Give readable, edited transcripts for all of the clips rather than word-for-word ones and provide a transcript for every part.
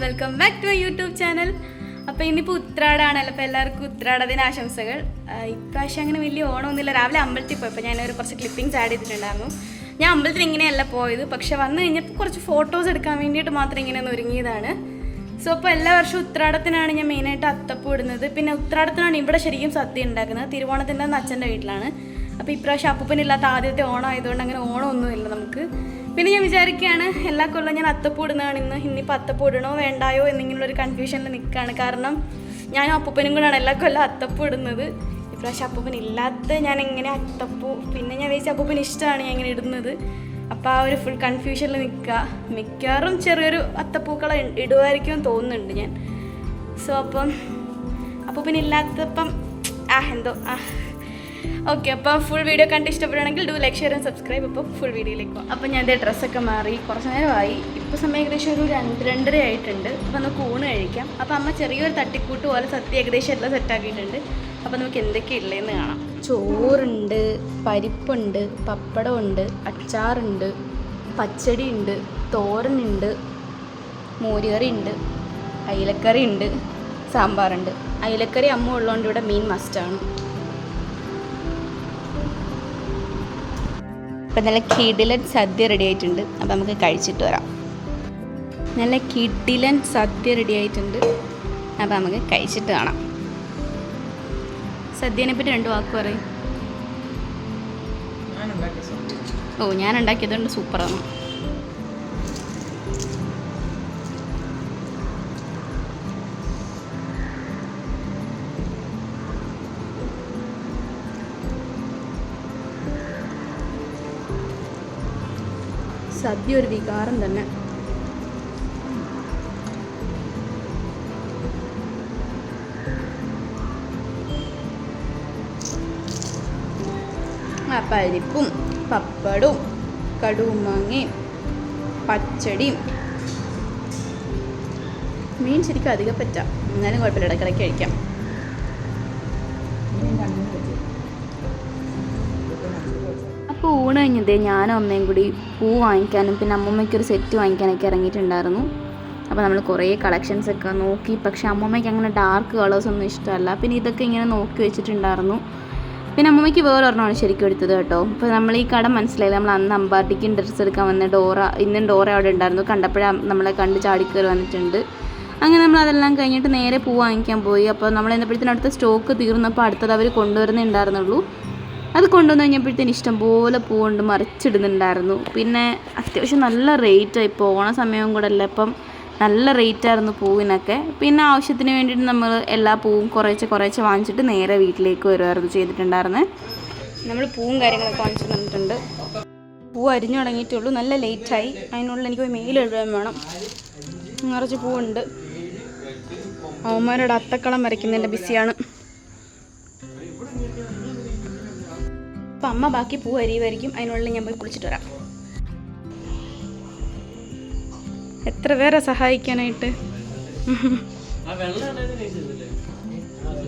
Welcome back to YouTube channel. അപ്പോൾ ഇന്നിപ്പോൾ ഉത്രാടാണല്ലോ, അപ്പോൾ എല്ലാവർക്കും ഉത്രാടദിന ആശംസകൾ. ഇപ്രാവശ്യം അങ്ങനെ വലിയ ഓണമൊന്നുമില്ല. രാവിലെ അമ്പലത്തിൽ പോയപ്പോൾ ഞാനൊരു കുറച്ച് ക്ലിപ്പിങ്സ് ആഡ് ചെയ്തിട്ടുണ്ടായിരുന്നു. ഞാൻ അമ്പലത്തിൽ ഇങ്ങനെയല്ല പോയത്, പക്ഷെ വന്നു കഴിഞ്ഞപ്പോൾ കുറച്ച് ഫോട്ടോസ് എടുക്കാൻ വേണ്ടിയിട്ട് മാത്രം ഇങ്ങനെ ഒന്ന് ഒരുങ്ങിയതാണ്. സോ അപ്പോൾ എല്ലാ വർഷവും ഉത്രാടത്തിനാണ് ഞാൻ മെയിനായിട്ട് അത്തപ്പൂ ഇടുന്നത്. പിന്നെ ഉത്രാടത്തിനാണ് ഇവിടെ ശരിക്കും സദ്യ ഉണ്ടാക്കുന്നത്. തിരുവോണത്തിൻ്റെ അന്ന് അച്ഛൻ്റെ വീട്ടിലാണ്. അപ്പോൾ ഇപ്രാവശ്യം അപ്പൂപ്പനില്ലാത്ത ആദ്യത്തെ ഓണം ആയതുകൊണ്ട് അങ്ങനെ ഓണമൊന്നുമില്ല നമുക്ക്. പിന്നെ ഞാൻ വിചാരിക്കുകയാണ് എല്ലാ കൊല്ലം ഞാൻ അത്തപ്പൂ ഇടുന്നതാണ്. ഇന്നിപ്പോൾ അത്തപ്പൂ ഇടണോ വേണ്ടായോ എന്നിങ്ങനെയുള്ളൊരു കൺഫ്യൂഷനിൽ നിൽക്കുകയാണ്. കാരണം ഞാനും അപ്പൂപ്പനും കൂടെയാണ് എല്ലാ കൊല്ലം അത്തപ്പൂ ഇടുന്നത്. ഇപ്രാവശ്യം അപ്പൂപ്പൻ ഇല്ലാത്ത ഞാൻ എങ്ങനെ അത്തപ്പൂ, പിന്നെ ഞാൻ വിചാരിച്ച അപ്പൂപ്പന് ഇഷ്ടമാണ് ഞാൻ ഇങ്ങനെ ഇടുന്നത്. അപ്പോൾ ആ ഒരു ഫുൾ കൺഫ്യൂഷനിൽ നിൽക്കുക. മിക്കവാറും ചെറിയൊരു അത്തപ്പൂക്കളെ ഇടുമായിരിക്കും തോന്നുന്നുണ്ട് ഞാൻ. സോ അപ്പം അപ്പൂപ്പൻ ഇല്ലാത്തപ്പം ഓക്കെ. അപ്പോൾ ഫുൾ വീഡിയോ കണ്ട് ഇഷ്ടപ്പെടുകയാണെങ്കിൽ do like share and subscribe. അപ്പോൾ ഫുൾ വീഡിയോയിലേക്ക് പോകും. അപ്പോൾ ഞാൻ എൻ്റെ ഡ്രസ്സൊക്കെ മാറി കുറച്ച് നേരമായി. ഇപ്പോൾ സമയം ഏകദേശം ഒരു 2-2:30 ആയിട്ടുണ്ട്. അപ്പോൾ നമുക്ക് ഊണ് കഴിക്കാം. അപ്പോൾ അമ്മ ചെറിയൊരു തട്ടിക്കൂട്ട് പോലെ സദ്യ ഏകദേശം എല്ലാം സെറ്റാക്കിയിട്ടുണ്ട്. അപ്പോൾ നമുക്ക് എന്തൊക്കെയുള്ളതെന്ന് കാണാം. ചോറുണ്ട്, പരിപ്പുണ്ട്, പപ്പടമുണ്ട്, അച്ചാറുണ്ട്, പച്ചടി ഉണ്ട്, തോരനുണ്ട്, മോരുകറി ഉണ്ട്, അയിലക്കറി ഉണ്ട്, സാമ്പാറുണ്ട്. അയിലക്കറി അമ്മ ഉള്ളതുകൊണ്ട് ഇവിടെ മീൻ മസ്റ്റാണ്. അപ്പം നല്ല കിടിലൻ സദ്യ റെഡി ആയിട്ടുണ്ട്. അപ്പം നമുക്ക് കഴിച്ചിട്ട് വരാം. നല്ല കിടിലൻ സദ്യ റെഡി ആയിട്ടുണ്ട്. അപ്പം നമുക്ക് കഴിച്ചിട്ട് കാണാം. സദ്യനെ പറ്റി 2 വാക്ക് പറയും. ഞാൻ ഉണ്ടാക്കിയതുകൊണ്ട് സൂപ്പറാണ്. സദ്യ ഒരു വികാരം തന്നെ. പരിപ്പും പപ്പടവും കടുമാങ്ങയും പച്ചടിയും. മീൻ ശരിക്കും അധികം പറ്റാം, എന്നാലും കുഴപ്പമില്ല, ഇടയ്ക്കിടയ്ക്ക് കഴിക്കാം. അപ്പോൾ ഊണ് കഴിഞ്ഞത് ഞാനും അമ്മയും കൂടി പൂ വാങ്ങിക്കാനും പിന്നെ അമ്മമ്മയ്ക്കൊരു സെറ്റ് വാങ്ങിക്കാനൊക്കെ ഇറങ്ങിയിട്ടുണ്ടായിരുന്നു. അപ്പോൾ നമ്മൾ കുറേ കളക്ഷൻസൊക്കെ നോക്കി. പക്ഷേ അമ്മമ്മയ്ക്ക് അങ്ങനെ ഡാർക്ക് കളേഴ്സൊന്നും ഇഷ്ടമല്ല. പിന്നെ ഇതൊക്കെ ഇങ്ങനെ നോക്കി വെച്ചിട്ടുണ്ടായിരുന്നു. പിന്നെ അമ്മമ്മയ്ക്ക് വേറൊരെണ്ണമാണ് ശരിക്കും എടുത്തത് കേട്ടോ. അപ്പോൾ നമ്മൾ ഈ കട മനസ്സിലായില്ല, നമ്മൾ അന്ന് അമ്പാട്ടിക്ക് ഡ്രസ്സ് എടുക്കാൻ വന്ന ഇന്നും ഡോറ അവിടെ ഉണ്ടായിരുന്നു. കണ്ടപ്പോഴാണ് നമ്മളെ കണ്ട് ചാടിക്കയറി വന്നിട്ടുണ്ട്. അങ്ങനെ നമ്മൾ അതെല്ലാം കഴിഞ്ഞിട്ട് നേരെ പൂ വാങ്ങിക്കാൻ പോയി. അപ്പോൾ നമ്മൾ എന്നപ്പോഴത്തേനും അടുത്ത സ്റ്റോക്ക് തീർന്നപ്പോൾ അടുത്തത് അവർ കൊണ്ടുവരുന്നുണ്ടായിരുന്നുള്ളൂ. അത് കൊണ്ടുവന്ന് കഴിഞ്ഞപ്പോഴത്തേന് ഇഷ്ടംപോലെ പൂ കൊണ്ട് മറിച്ചിടുന്നുണ്ടായിരുന്നു. പിന്നെ അത്യാവശ്യം നല്ല റേറ്റാണ്. ഇപ്പോൾ ഓണ സമയവും കൂടെ അല്ല, ഇപ്പം നല്ല റേറ്റായിരുന്നു പൂവിനൊക്കെ. പിന്നെ ആവശ്യത്തിന് വേണ്ടിയിട്ട് നമ്മൾ എല്ലാ പൂവും കുറേശ്ശെ വാങ്ങിച്ചിട്ട് നേരെ വീട്ടിലേക്ക് വരുമായിരുന്നു ചെയ്തിട്ടുണ്ടായിരുന്നത്. നമ്മൾ പൂവും കാര്യങ്ങളൊക്കെ വാങ്ങിച്ചു തന്നിട്ടുണ്ട്. പൂ അരിഞ്ഞു തുടങ്ങിയിട്ടുള്ളൂ, നല്ല ലേറ്റായി. അതിനുള്ളിൽ എനിക്ക് പോയി മെയിൽ എഴുതാൻ വേണം. നിറച്ച് പൂവുണ്ട്. അവന്മാരോട് അത്തക്കളം വരയ്ക്കുന്നതിൻ്റെ ബിസിയാണ്. അപ്പം അമ്മ ബാക്കി പൂ അരിയുമായിരിക്കും. അതിനുള്ളിൽ ഞാൻ പോയി കുളിച്ചിട്ട് വരാം. എത്ര പേരെ സഹായിക്കാനായിട്ട്.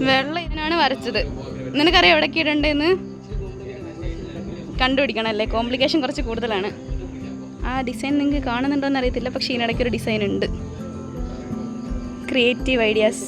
വെള്ളം ഇതിനാണ് വരച്ചത്. നിനക്കറിയാം എവിടേക്ക് ഇടണ്ടേന്ന്? കണ്ടുപിടിക്കണം അല്ലേ? കോംപ്ലിക്കേഷൻ കുറച്ച് കൂടുതലാണ്. ആ ഡിസൈൻ നിങ്ങൾക്ക് കാണുന്നുണ്ടോയെന്ന് അറിയത്തില്ല, പക്ഷേ ഇതിനിടയ്ക്കൊരു ഡിസൈൻ ഉണ്ട്. Creative ideas.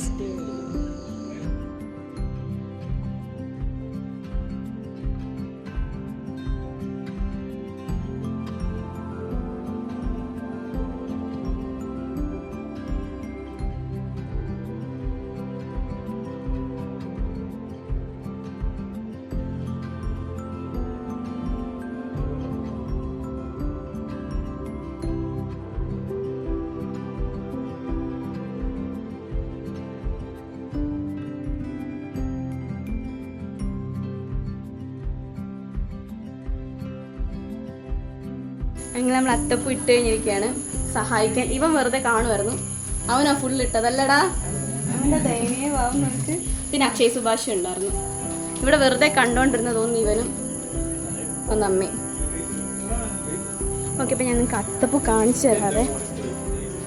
അങ്ങനെ നമ്മൾ അത്തപ്പൂ ഇട്ട് കഴിഞ്ഞിരിക്കുകയാണ്. സഹായിക്കാൻ ഇവൻ വെറുതെ കാണുമായിരുന്നു. അവനാ ഫുള്ള് ഇട്ടതല്ലടാ. അവൻ്റെ ദയനീയമാവും നമുക്ക്. പിന്നെ അക്ഷയ് സുഭാഷ് ഉണ്ടായിരുന്നു ഇവിടെ വെറുതെ കണ്ടോണ്ടിരുന്ന തോന്നി ഇവനും ഒന്നമ്മയും. ഓക്കെ, അപ്പോൾ ഞാൻ നിങ്ങൾക്ക് അത്തപ്പൂ കാണിച്ചു തരാതെ.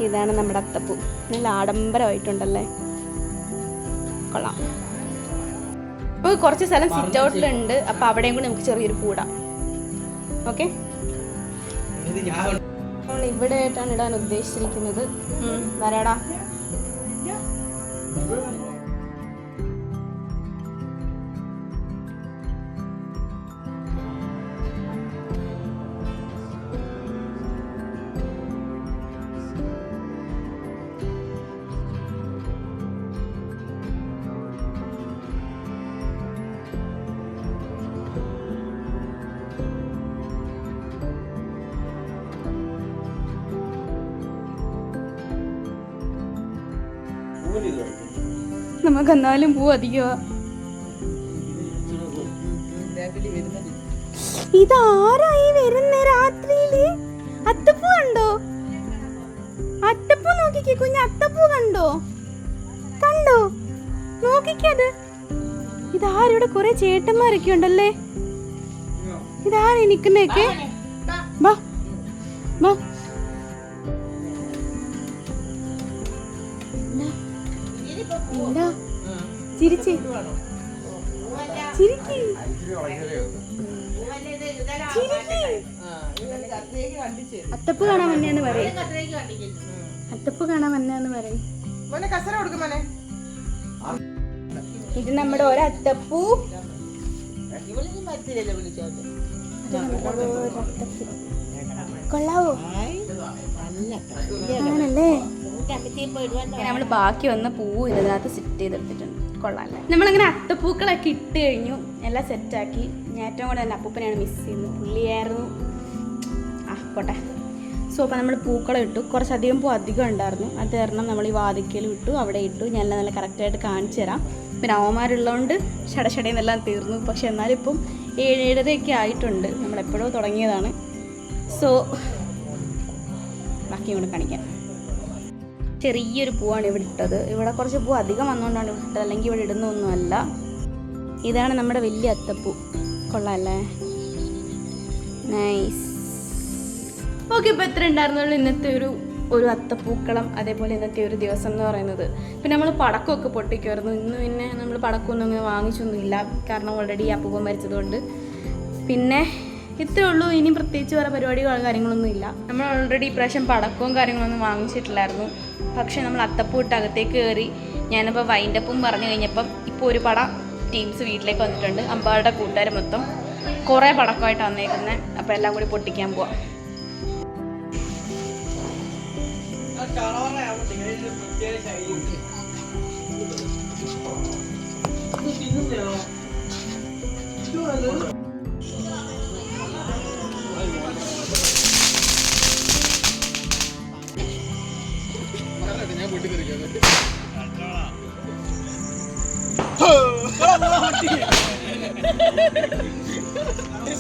ഇതാണ് നമ്മുടെ അത്തപ്പൂ. നല്ല ആഡംബരമായിട്ടുണ്ടല്ലേ, കൊള്ളാം. അപ്പോൾ കുറച്ച് സ്ഥലം സിറ്റ് ഔട്ടിലുണ്ട്, അപ്പോൾ അവിടെയും കൂടി നമുക്ക് ചെറിയൊരു പൂടാം. ഓക്കെ, നമ്മൾ ഇവിടെ ആയിട്ടാണ് ഇടാൻ ഉദ്ദേശിച്ചിരിക്കുന്നത്. വരാടാ. നമുക്ക് എന്നാലും പൂ അധികമാ. ഇതാരായി വരുന്ന രാത്രിയില്? അത്തപ്പൂ കണ്ടോ? അത്തപ്പൂ നോക്കിക്കേ കുഞ്ഞ്, അത്തപ്പൂ കണ്ടോ? കണ്ടോ? നോക്കിക്കത്. ഇതാരിവിടെ കുറെ ചേട്ടന്മാരൊക്കെ ഉണ്ടല്ലേ. ഇതാരാ നിക്കുന്നൊക്കെ? ബാ ബാ. ചിരിച്ചേ, ചിരിക്ക്. അത്തപ്പൂ കാണാൻ വന്നെയാന്ന് പറയും. അത്തപ്പൂ കാണാൻ വന്നെയാന്ന് പറയും. ഇത് നമ്മുടെ ഒരത്തപ്പൂ. കൊള്ളാവോ? ആണല്ലേ. നമ്മൾ ബാക്കി വന്ന പൂ ഇതിനകത്ത് സെറ്റ് ചെയ്തെടുത്തിട്ടുണ്ട്. കൊള്ളാല്ലേ. നമ്മളിങ്ങനെ അത്തപ്പൂക്കളൊക്കെ ഇട്ട് കഴിഞ്ഞു, എല്ലാം സെറ്റാക്കി. ഞാൻ ഏറ്റവും കൂടുതൽ എൻ്റെ അപ്പൂപ്പനെയാണ് മിസ് ചെയ്യുന്നത്, പുള്ളിയായിരുന്നു. പോട്ടെ. സോ അപ്പോൾ നമ്മൾ പൂക്കളം ഇട്ടു. കുറച്ചധികം പൂ അധികം ഉണ്ടായിരുന്നു, അത് കാരണം നമ്മൾ ഈ വാതിക്കലും ഇട്ടു, അവിടെ ഇട്ടു. ഞാൻ നല്ല കറക്റ്റായിട്ട് കാണിച്ചു തരാം. പിന്നെ അവന്മാരുള്ളതുകൊണ്ട് ഷടഷടയെന്നെല്ലാം തീർന്നു. പക്ഷെ എന്നാലും ഇപ്പം 7-7:30 ആയിട്ടുണ്ട്. നമ്മളെപ്പോഴോ തുടങ്ങിയതാണ്. സോ ബാക്കിയും കൂടെ കാണിക്കാം. ചെറിയൊരു പൂവാണ് ഇവിടെ ഇട്ടത്. ഇവിടെ കുറച്ച് പൂ അധികം വന്നുകൊണ്ടാണ് ഇവിടെ ഇട്ടത്, അല്ലെങ്കിൽ ഇവിടെ ഇടുന്നൊന്നുമല്ല. ഇതാണ് നമ്മുടെ വലിയ അത്തപ്പൂ. കൊള്ളാമല്ലേ, നൈസ്. ഓക്കെ, ഇപ്പോൾ എത്ര ഉണ്ടായിരുന്നുള്ളൂ ഇന്നത്തെ ഒരു അത്തപ്പൂക്കളം, അതേപോലെ ഇന്നത്തെ ഒരു ദിവസം എന്ന് പറയുന്നത്. പിന്നെ നമ്മൾ പടക്കമൊക്കെ പൊട്ടിക്കുമായിരുന്നു. ഇന്ന് പിന്നെ നമ്മൾ പടക്കമൊന്നും അങ്ങനെ വാങ്ങിച്ചൊന്നുമില്ല, കാരണം ഓൾറെഡി അപ്പൂപ്പൻ മരിച്ചതുകൊണ്ട്. പിന്നെ ഇത്രേ ഉള്ളൂ. ഇനി പ്രത്യേകിച്ച് വേറെ പരിപാടികളോ കാര്യങ്ങളൊന്നും ഇല്ല. നമ്മൾ ഓൾറെഡി ഇപ്രാവശ്യം പടക്കവും കാര്യങ്ങളൊന്നും വാങ്ങിച്ചിട്ടില്ലായിരുന്നു. പക്ഷേ നമ്മൾ അത്തപ്പൂ ഇട്ട് അകത്തേക്ക് കയറി. ഞാനിപ്പോൾ വൈൻഡപ്പും പറഞ്ഞു കഴിഞ്ഞപ്പം ഇപ്പോൾ ഒരു പട ടീംസ് വീട്ടിലേക്ക് വന്നിട്ടുണ്ട്. അമ്പാളുടെ കൂട്ടുകാർ മൊത്തം കുറേ പടക്കമായിട്ട് വന്നേക്കുന്നത്. അപ്പോൾ എല്ലാം കൂടി പൊട്ടിക്കാൻ പോവാം.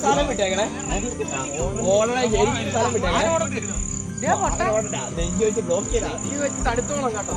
സ്ഥലം വിട്ടേക്കണേ, ബ്ലോക്ക് ചെയ്താ തടുത്തോളം കേട്ടോ.